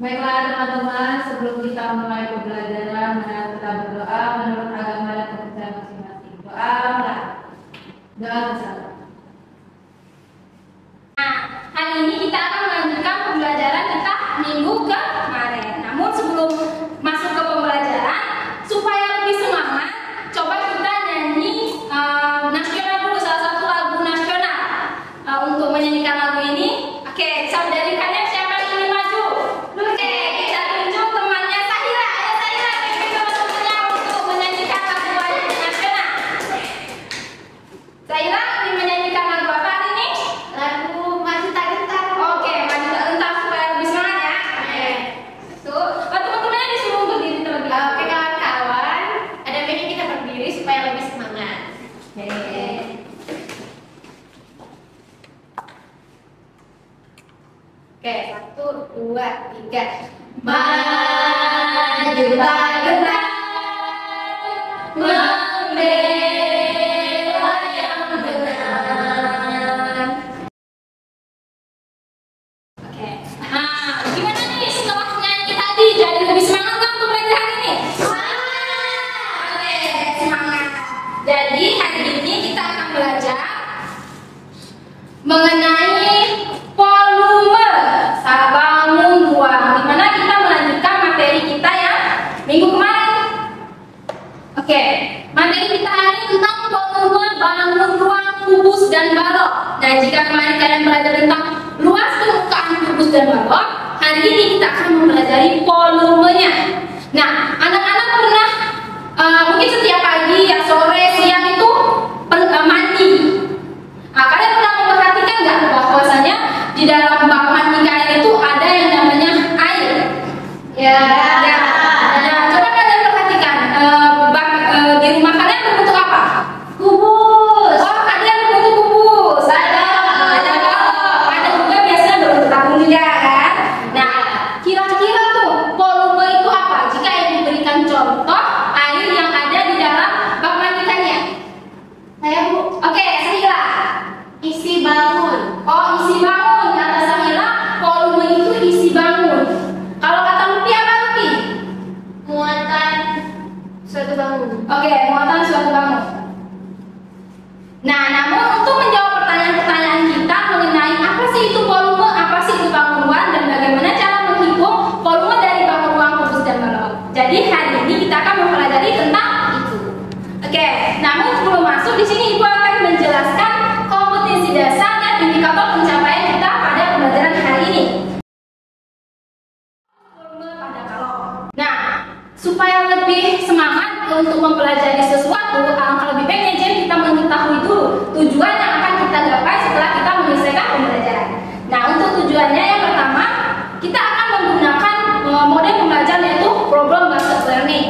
Baiklah teman-teman, sebelum kita mulai pembelajaran, mari kita berdoa menurut agama dan kepercayaan masing-masing. Doa mulai. Doa bersama. Nah, hari ini kita akan melanjutkan pembelajaran kita minggu kemarin. Namun sebelum masuk ke pembelajaran, supaya lebih semangat, coba kita nyanyi nasional dulu, salah satu lagu nasional. Untuk menyanyikan lagu ini, oke, dari kalian siapa yang ingin maju? Oke, kita tunjuk temannya Sahira. Ayo Sahira, pimpin teman-temannya untuk menyanyikan lagu nasional. Sahira ingin menyanyikan lagu apa hari ini? Lagu Maju Tak Gentar. Oke, Maju Tak Gentar supaya lebih semangat ya. Oke. Tuh, teman-temannya disuruh berdiri terlebih dahulu. Oke kawan-kawan, ada baiknya kita berdiri supaya lebih semangat. Oke. Oke, 1, 2, 3. Maju tak gentar, membela yang benar. Oke. Nah, gimana nih setelah nyanyi tadi? Jadi lebih semangat kan untuk belajar hari ini? Oke, semangat. Jadi hari ini kita akan belajar mengenai volume bangun ruang, dimana kita melanjutkan materi kita yang minggu kemarin. Oke, materi kita hari ini tentang volume bangun ruang kubus dan balok. Nah, jika kemarin kalian belajar tentang luas permukaan kubus dan balok, hari ini kita akan mempelajari volumenya. Nah, anak-anak pernah mungkin setiap pagi, ya sore, siang itu mandi. Nah, kalian pernah memperhatikan nggak bahwasanya di dalam bak mandi kalian itu ada yang namanya air? Ya. Ya. Nah, coba kalian perhatikan bak di rumah kalian berbentuk apa? Kubus. Oh, kalian berbentuk kubus. Ada galon. Ada juga biasanya berbentuk tabung juga kan? Nah, kira-kira tuh volume itu apa? Jika yang diberikan contoh air yang ada di dalam bak mandi kalian. Saya Bu, Oke, Sahila. isi bangun. Oh, isi bangun. Kata Sahila, volume itu isi bangun. Kalau kata Lupi apa Lupi? Muatan suatu bangun. Oke, muatan suatu bangun. Nah, namun untuk menjawab pertanyaan-pertanyaan kita mengenai apa sih itu volume, apa sih itu bangunan, dan bagaimana cara menghitung volume dari bangunan kubus dan balok. Jadi hari ini kita akan mempelajari tentang itu. Oke, namun sebelum masuk di sini Ibu akan menjelaskan kompetensi dasar dan indikator pencapaian kita pada pembelajaran hari ini. Volume pada balok. Nah, supaya lebih semangat untuk mempelajari sesuatu, alangkah lebih baiknya jadi kita mengetahui dulu tujuan yang akan kita gapai setelah kita menyelesaikan pembelajaran. Nah, untuk tujuannya yang pertama, kita akan menggunakan model pembelajaran yaitu problem based learning.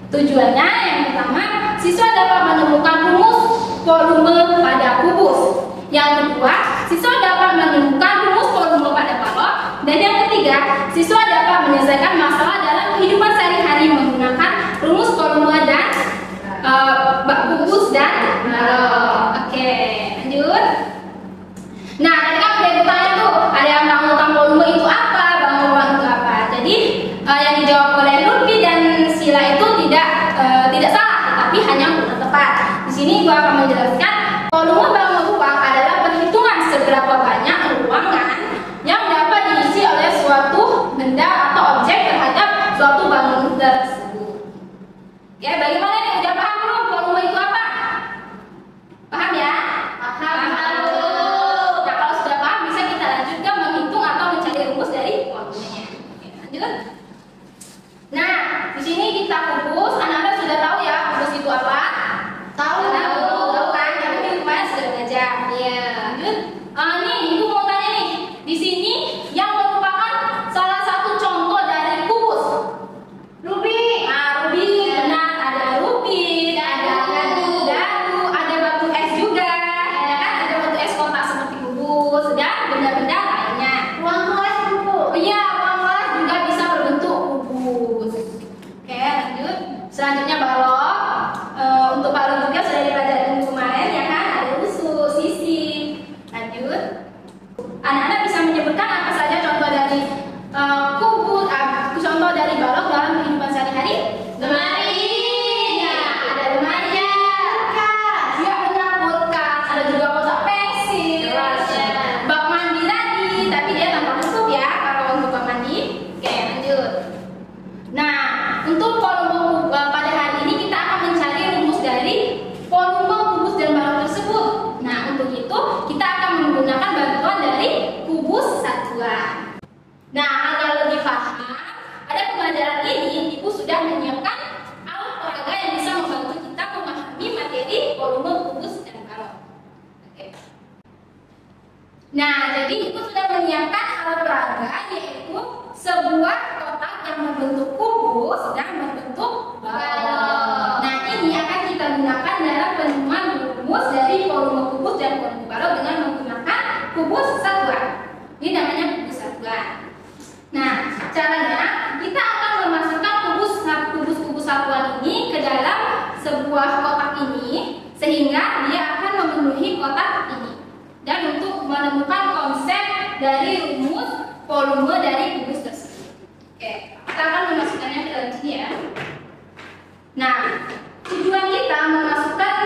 Tujuannya yang pertama, siswa dapat menemukan rumus volume pada kubus. Yang kedua, siswa dapat menemukan rumus volume pada balok. Dan yang ketiga, siswa dapat menyelesaikan masalah dalam kehidupan sehari-hari menggunakan rumus volume dan kubus dan balok. Oke, lanjut. Nah, tadi kan udah ditanya tuh, ada yang tahu tentang volume itu apa, bangun ruang itu apa. Jadi yang dijawab oleh Lutfi dan Sila itu tidak salah, tetapi hanya kurang tepat. Di sini gua akan menjelaskan volume bangun ruang adalah perhitungan seberapa banyak ruangan yang dapat diisi oleh suatu benda atau objek terhadap suatu bangunan tersebut. Ya, bagaimana nih? Udah paham belum volume itu apa? Paham ya? Paham. Nah, kalau sudah paham bisa kita lanjutkan menghitung atau mencari rumus dari volumenya. Oke, lanjut. Nah, di sini kita kubus. Anak-anak sudah tahu ya kubus itu apa? Tahu. Tahu kan? Tapi minggu kemarin sudah belajar. Iya. Lanjut. Nih, Ibu mau tanya nih. Di sini yang merupakan salah satu contoh dari kubus. Ruby. Ruby, benar. Ada ruby, ada dadu, ada batu es juga. Ya kan? Ada batu es kotak seperti kubus dan benda-benda lainnya. Ruang kelas Bu. Oh iya, ruang kelas juga bisa berbentuk kubus. Oke, lanjut. Selanjutnya balok. Untuk balok juga sudah dipelajari minggu kemarin ya kan? Ada usus, sisi. Lanjut. Nah, jadi ibu sudah menyiapkan alat peraga, yaitu sebuah kotak yang berbentuk kubus dan berbentuk balok. Nah, ini akan kita gunakan dalam penemuan rumus dari volume kubus dan volume balok dengan menggunakan kubus satuan. Ini namanya kubus satuan. Nah, caranya kita akan memasukkan kubus satuan ini ke dalam sebuah kotak ini sehingga dia akan memenuhi kotak ini. Dan untuk menemukan konsep dari rumus volume dari kubus tersebut. Oke, kita akan memasukkannya ke dalam sini ya. Nah, tujuan kita memasukkan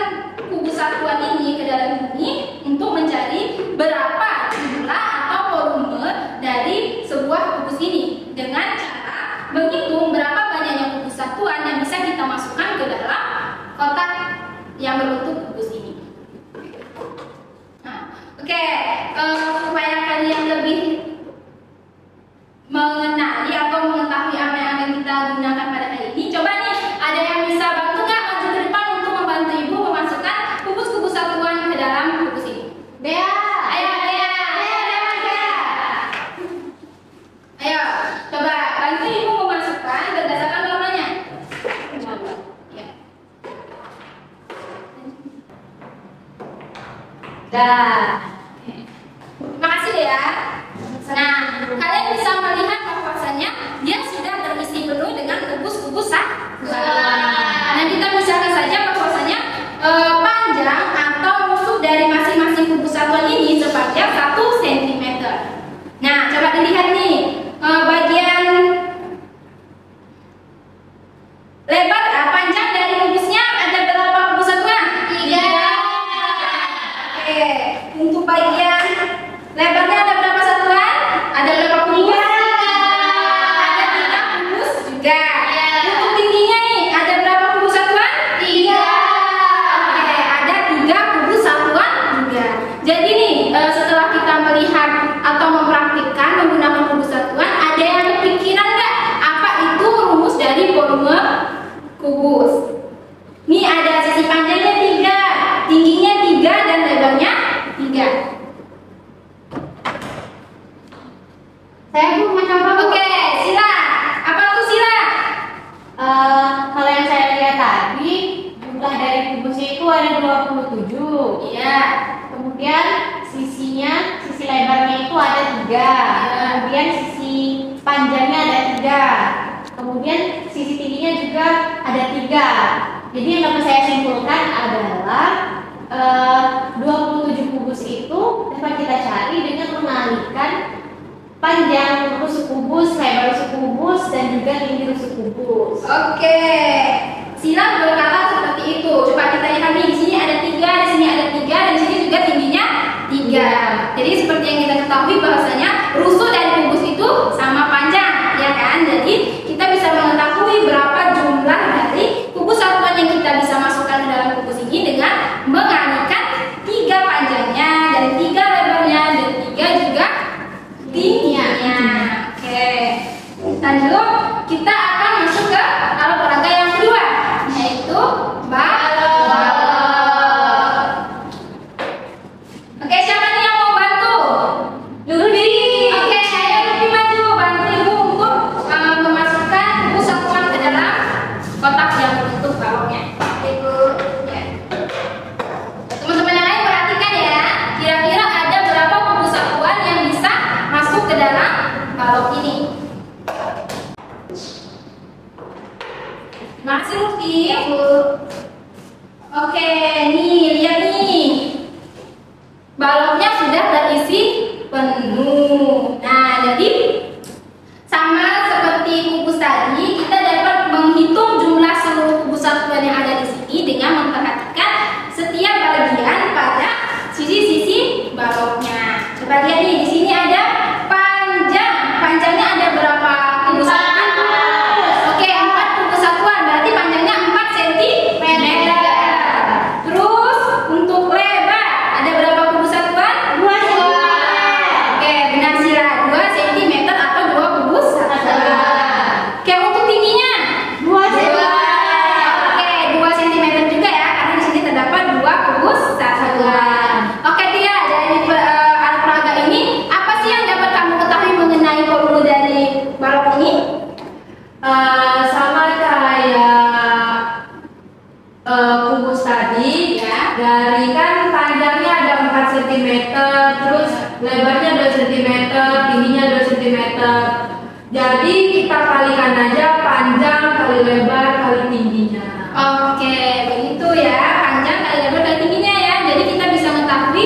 kubus satuan ini ke dalam ini untuk mencari berapa jumlah atau volume dari sebuah kubus ini dengan cara menghitung berapa banyaknya kubus satuan yang bisa kita masukkan ke dalam kotak yang berbentuk kubus ini. Nah, oke, supaya kalian lebih mengenali atau mengetahui apa yang akan kita gunakan pada hari ini, coba nih ada yang bisa bantu nggak maju ke depan untuk membantu ibu memasukkan kubus-kubus satuan ke dalam kubus ini? Bea. Ayo, ayo, coba bantu ibu memasukkan berdasarkan warnanya. Ya. Dah. Terima kasih ya. Nah, kalian bisa melihat bahwasanya dia sudah terisi penuh dengan kubus-kubus satuan. Nah, kita misalkan saja bahwasanya panjang atau rusuk dari masing-masing kubus satuan ini sepanjang 1 cm. Nah, coba dilihat nih bagian lebar panjang dari kubusnya ada berapa kubus satuan? 3. Oke, untuk bagian lebarnya ada berapa satuan? Ada berapa kubus? Ada 3 kubus juga. Untuk tingginya nih, ada berapa kubus satuan? 3. Oke, ada 3 kubus satuan juga. Jadi nih, setelah kita melihat atau mempraktikkan menggunakan kubus satuan, ada yang kepikiran nggak apa itu rumus dari volume kubus? Nih ada sisi panjangnya 3, tingginya 3, dan lebarnya 3. Saya Bu mau coba Bu. Oke, Sila. Apa tuh Sila? Kalau yang saya lihat tadi jumlah dari kubusnya itu ada 27. Iya. Kemudian sisi lebarnya itu ada 3. Kemudian sisi panjangnya ada 3. Kemudian sisi tingginya juga ada 3. Jadi yang dapat saya simpulkan adalah 27 kubus itu dapat kita cari dengan mengalihkan panjang rusuk kubus, lebar rusuk kubus, dan juga tinggi rusuk kubus. Oke. Sila berkata seperti itu. Coba kita lihat nih, di sini ada 3, di sini ada 3, dan di sini juga tingginya 3. Jadi seperti yang kita ketahui bahwasanya rusuk dari kubus itu sama panjang, ya kan? Jadi kita bisa mengetahui berapa jumlah dari kubus satuan yang kita bisa masukkan ke dalam kubus ini dengan mengalihkan 3 panjangnya dan 3 lebarnya dan 3 juga tingginya. Oke. Lanjut, kita akan masuk ke alat peraga yang kedua, yaitu balok. Oke, siapa nih yang mau bantu? Lutfi. Oke, ayo Lutfi maju bantu ibu untuk memasukkan kubus satuan ke dalam kotak yang berbentuk baloknya. Ibu, ya. Teman-teman yang lain perhatikan ya. Kira-kira ada berapa kubus satuan yang bisa masuk ke dalam balok ini? Terima kasih Lutfi. Oke, nih lihat nih. Baloknya sudah terisi penuh. Nah, jadi sama seperti kubus tadi, kita dapat menghitung jumlah seluruh kubus satuan yang ada di sini dengan memperhatikan setiap bagian pada sisi-sisi baloknya. Coba lihat nih, di sini ada panjangnya ada berapa kubus satuan? Oke, 4 kubus satuan, berarti panjangnya 4 cm. Terus untuk lebar ada berapa kubus satuan? 2 cm. Oke, terus lebarnya 2 cm, tingginya 2 cm. Jadi kita kalikan aja panjang kali lebar kali tingginya. Oke, begitu ya, panjang kali lebar kali tingginya ya. Jadi kita bisa mengetahui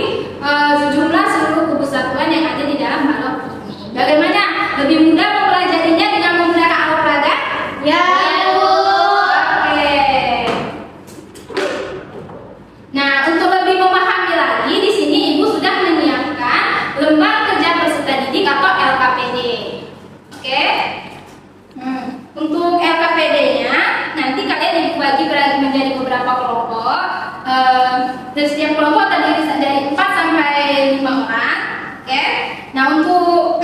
jumlah seluruh kubus satuan yang ada di dalam balok ini. Bagaimana? Lebih mudah mempelajarinya dengan menggunakan alat peraga? Ya. Oke. Nah, untuk lebih memahami lagi, di sini Ibu sudah menyiapkan lembar kerja peserta didik atau LKPD. Oke. Untuk LKPD-nya nanti kalian dibagi menjadi beberapa kelompok. Dan setiap kelompok terdiri dari 4 sampai 5 orang. Oke. Nah, untuk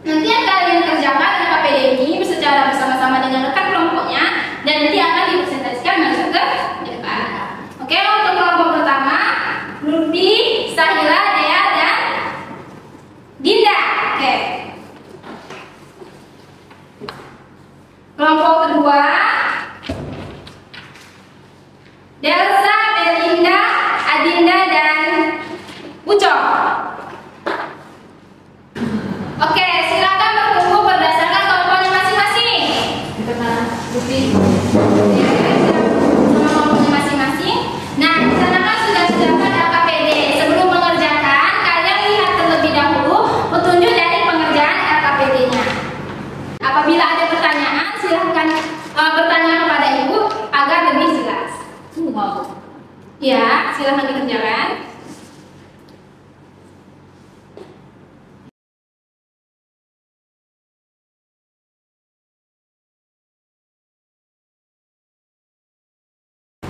nanti yang kalian kerjakan LKPD ini secara bersama-sama dengan rekan kelompoknya dan nanti akan dipresentasikan masuk ke depan. Oke, untuk kelompok pertama, Nurdi, Sahila, Dea, dan Dinda. Oke. Kelompok kedua, Delsa, Belinda, Adinda, dan Ucok. Oke, silakan berkumpul berdasarkan kelompoknya masing-masing. Sama kelompoknya masing-masing. Nah, di sana kan sudah siapkan LKPD. Sebelum mengerjakan, kalian lihat terlebih dahulu petunjuk dari pengerjaan LKPD-nya. Apabila ada pertanyaan, silahkan bertanya kepada Ibu agar lebih jelas. Ya, silahkan dikerjakan.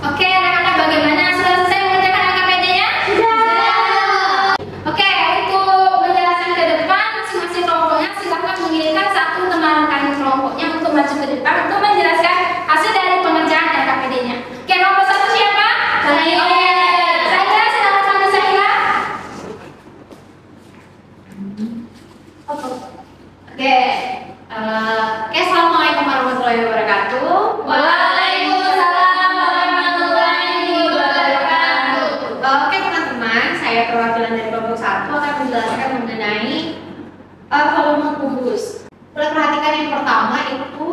Oke, anak-anak, bagaimana? Sudah selesai mengerjakan LKPD-nya? Sudah. Oke, untuk menjelaskan ke depan, masing-masing kelompoknya silahkan mengirimkan satu teman rekan kelompoknya untuk maju ke depan untuk menjelaskan hasil dari pengerjaan LKPD-nya. Oke, nomor 1 siapa? Saya. Saya, silakan panggil saya. Oke. Assalamualaikum warahmatullahi wabarakatuh. Waalaikumsalam warahmatullahi wabarakatuh. Oke teman-teman, saya perwakilan dari kelompok 1 akan menjelaskan mengenai volume kubus. Perhatikan yang pertama itu,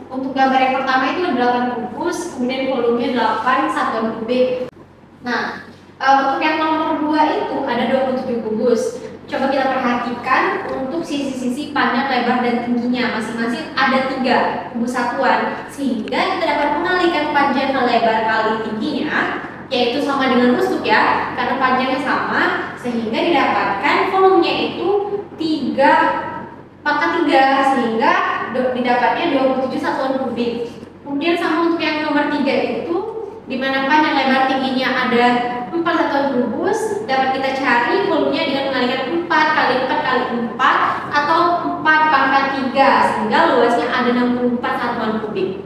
untuk gambar yang pertama itu ada 8 kubus, kemudian volumenya 8 satuan kubik. Nah, untuk yang nomor 2 itu ada 27 kubus. Coba kita perhatikan untuk sisi-sisi panjang, lebar, dan tingginya masing-masing ada 3 kubus satuan, sehingga kita dapat mengalihkan panjang dan lebar kali tingginya, yaitu sama dengan rusuk ya, karena panjangnya sama, sehingga didapatkan volumenya itu 3 pangkat 3, sehingga didapatnya 27 satuan kubik. Kemudian sama untuk yang nomor 3 itu, di mana panjang, lebar, tingginya ada 4 satuan kubus, dapat kita cari volumenya dengan mengalihkan 4 kali 4 kali 4 atau 4 pangkat 3, sehingga luasnya ada 64 satuan kubik.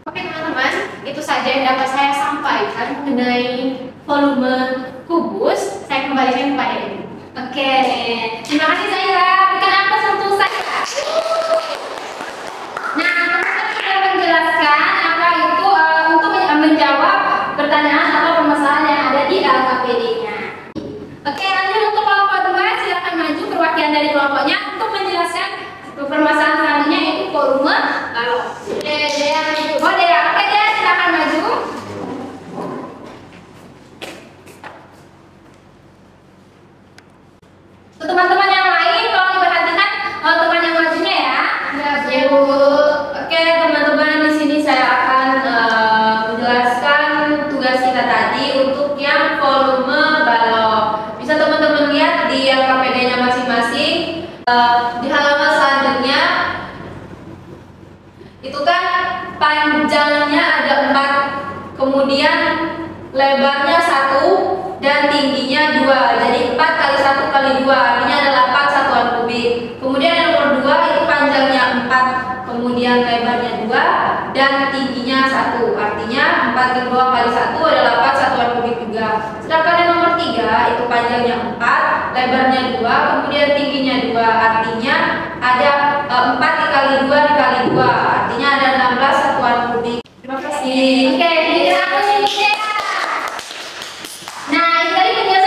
Oke teman-teman, itu saja yang dapat saya sampaikan mengenai volume kubus. Saya kembalikan kepada Ibu. Oke, terima kasih Zahira. Berikan aplaus untuk saya. Nah, teman-teman sudah menjelaskan apa itu untuk menjawab pertanyaan atau permasalahan yang ada di LKPD-nya. Oke, lanjut untuk kelompok 2, silakan maju perwakilan dari kelompoknya untuk menjelaskan permasalahan selanjutnya yaitu volume balok. Dea maju. Oh, Dea. Oke, Dea, silakan maju. Untuk teman-teman yang lain, tolong diperhatikan teman yang majunya ya. Ya, Bu. Oke, teman-teman, di sini saya akan menjelaskan tugas kita tadi untuk yang volume balok. Bisa teman-teman lihat di LKPD-nya masing-masing. Di halaman selanjutnya itu kan panjangnya ada 4, kemudian lebarnya 1 dan tingginya 2. Jadi 4 kali 1 kali 2 artinya ada 8 satuan kubik. Kemudian yang nomor 2 itu panjangnya 4, kemudian lebarnya 2 dan tingginya 1. Artinya 4 kali 2 kali 1 ada 8 satuan kubik juga. Sedangkan yang nomor 3 itu panjangnya 4, lebarnya 2, kemudian tingginya 2. Artinya ada 4 dikali 2 dikali 2. Artinya ada 16 satuan kubik. Terima kasih. Oke, jadi aku sini. Nah, itu tadi penjelasan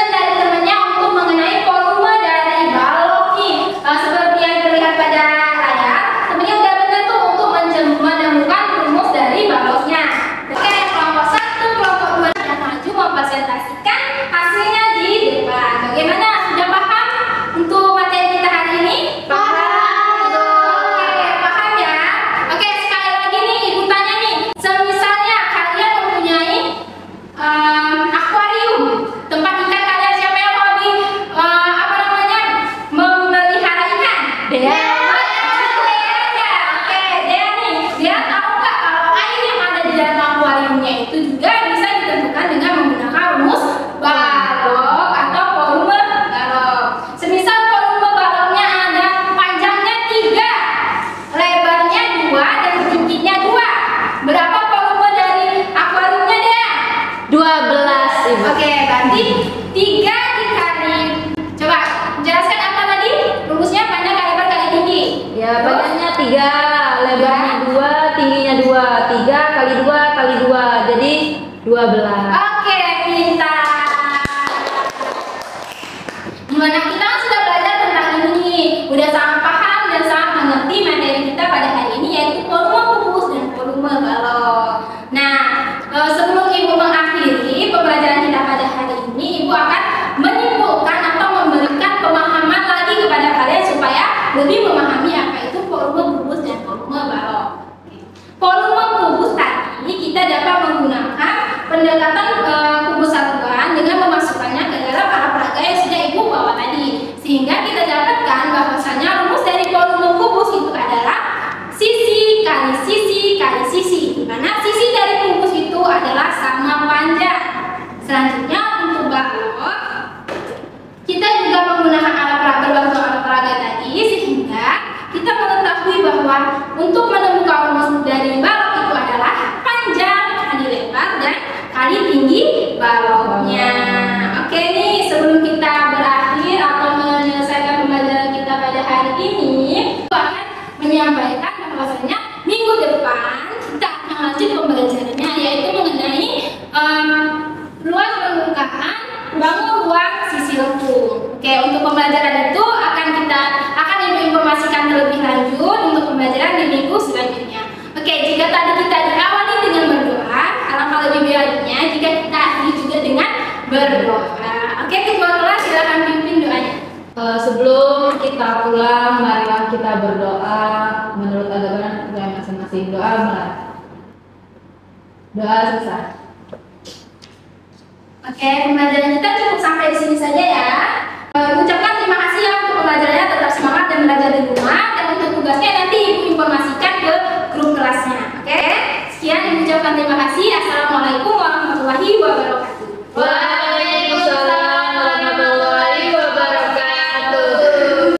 Gimana, kita kan sudah belajar tentang ini, udah sangat paham dan sangat mengerti materi kita pada hari ini, yaitu volume kubus dan volume balok. Nah, sebelum Ibu mengakhiri pembelajaran kita pada hari ini, Ibu akan menyimpulkan atau memberikan pemahaman lagi kepada kalian supaya lebih memahami apa itu volume kubus dan volume balok. Volume kubus tadi kita dapat menggunakan pendekatan kubus satuan dengan memasukkannya ke dalam alat peraga yang sudah Ibu bawa tadi, sehingga kita dapatkan bahwasanya rumus dari volume kubus itu adalah sisi kali sisi kali sisi, di mana sisi dari kubus itu adalah sama panjang. Selanjutnya untuk balok, kita juga menggunakan alat peraga bantu alat peraga tadi, sehingga kita mengetahui bahwa untuk menemukan rumus dari balok itu adalah panjang kali lebar dan kali tinggi baloknya. Oke nih, sebelum kita berakhir atau menyelesaikan pembelajaran kita pada hari ini, aku akan menyampaikan bahwasanya minggu depan kita akan lanjut pembelajarannya, yaitu mengenai luas permukaan bangun ruang sisi lengkung. Oke, untuk pembelajaran itu akan Ibu informasikan terlebih lanjut untuk pembelajaran di minggu selanjutnya. Oke, jika tadi kita diawali dengan berdoa, alangkah lebih baiknya jika kita akhiri juga dengan berdoa. Oke, ketua kelas silakan pimpin doanya. Sebelum kita pulang, marilah kita berdoa menurut agama yang masing-masing. Doa mulai. Doa selesai. Oke, pembelajaran kita cukup sampai di sini saja ya. Ucapkan terima kasih ya untuk pembelajarannya, tetap semangat dan belajar di rumah, dan untuk tugasnya nanti Ibu informasikan ke grup kelasnya. Oke, sekian Ibu ucapkan terima kasih.